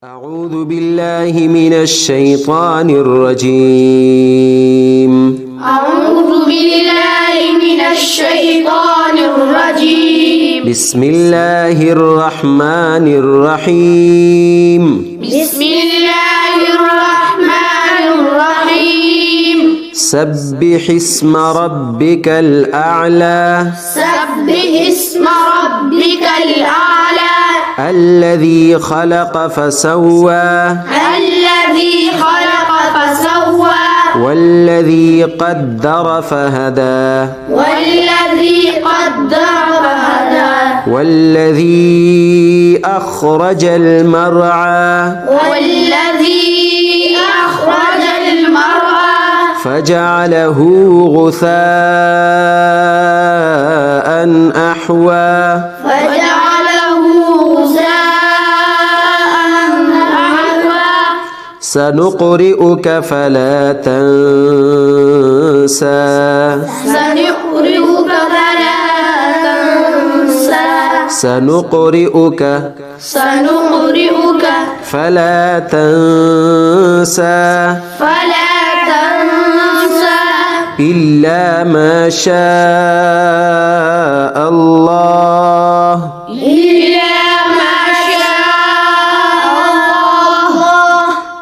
أعوذ بالله من الشيطان الرجيم. أعوذ بالله من الشيطان الرجيم. بسم الله الرحمن الرحيم. بسم الله الرحمن الرحيم. سبح اسم ربك الأعلى. سبح اسم ربك الأعلى. الذي خلق فسوى. الذي خلق فسوى. والذي قدر فهدى. والذي قدر فهدى. والذي أخرج المرعى. والذي أخرج المرعى. فجعله غثاء أحوى. فجعله غثاء أحوى. سنقرئك فلا تنسى. سنقرئك فلا تنسى. سنقرئك سنقرئك فلا تنسى. فلا تنسى. إلا ما شاء الله. إلا ما شاء الله.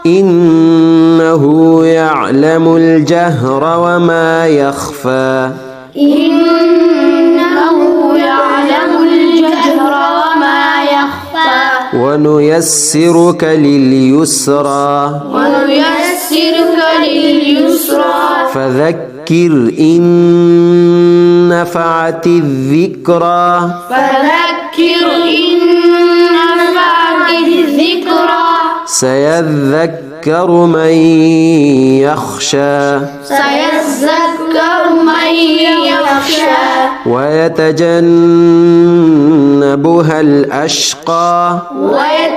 إنه يعلم الجهر وما يخفى. إنه يعلم الجهر وما يخفى. ونيسرك لليسرى. ونيسرك لليسرى. فذكر إن نفعت الذكرى. فذكر إن نفعت الذكرى. سيذكر من يخشى. سيذكر من يخشى. ويتجنبها الأشقى. ويتجنبها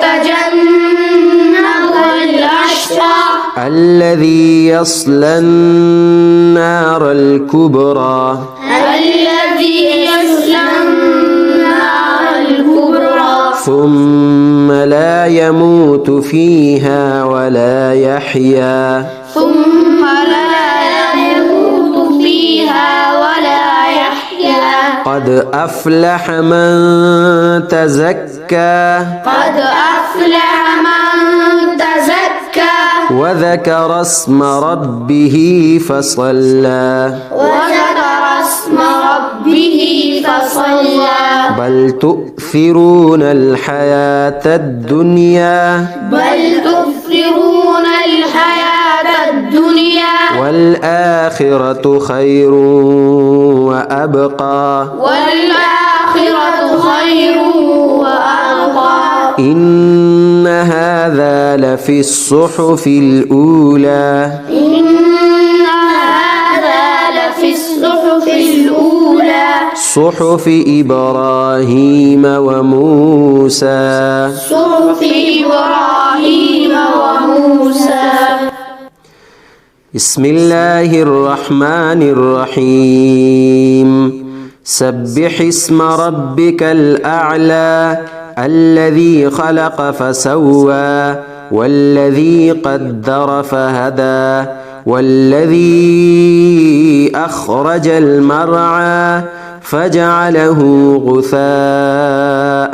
الأشقى. الذي يصلى النار الكبرى. الذي يصلى النار الكبرى. ثم لا يموت فيها ولا يحيا. ثم لا يموت فيها ولا يحيا. قد أفلح من تزكى. قد أفلح من تزكى. وذكر اسم ربه فصلى. وذكر اسم ربه فصلى. بل تؤثرون الحياة الدنيا. بل تؤثرون الحياة الدنيا. والآخرة خير وأبقى. والآخرة خير وأبقى. إن هذا لفي الصحف الأولى. إن هذا لفي الصحف الأولى. صحف إبراهيم وموسى. صحف إبراهيم وموسى. بسم الله الرحمن الرحيم. سبح اسم ربك الأعلى. الذي خلق فسوى. والذي قدر فهدى. والذي أخرج المرعى. فجعله غثاء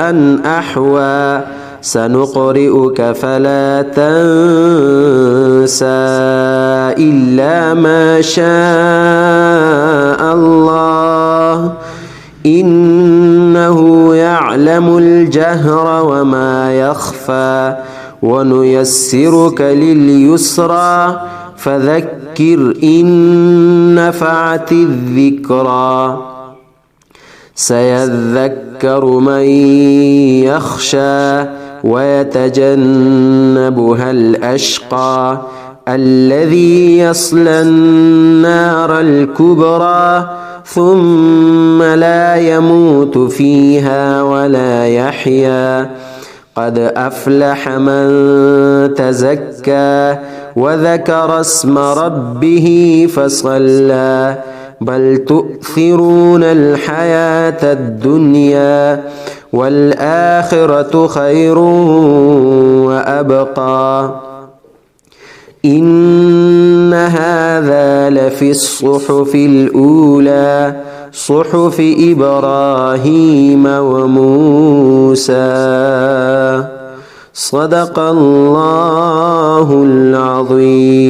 أحوى. سنقرئك فلا تنسى إلا ما شاء الله. إنه يعلم الجهر وما يخفى. ونيسرك لليسرى. فذكر إن نفعت الذكرى. سيذكر من يخشى. ويتجنبها الأشقى. الذي يصلى النار الكبرى. ثم لا يموت فيها ولا يحيا. قد أفلح من تزكى. وذكر اسم ربه فصلى. بل تؤثرون الحياة الدنيا والآخرة خير وأبقى إن هذا لفي الصحف الأولى صحف إبراهيم وموسى صدق الله العظيم.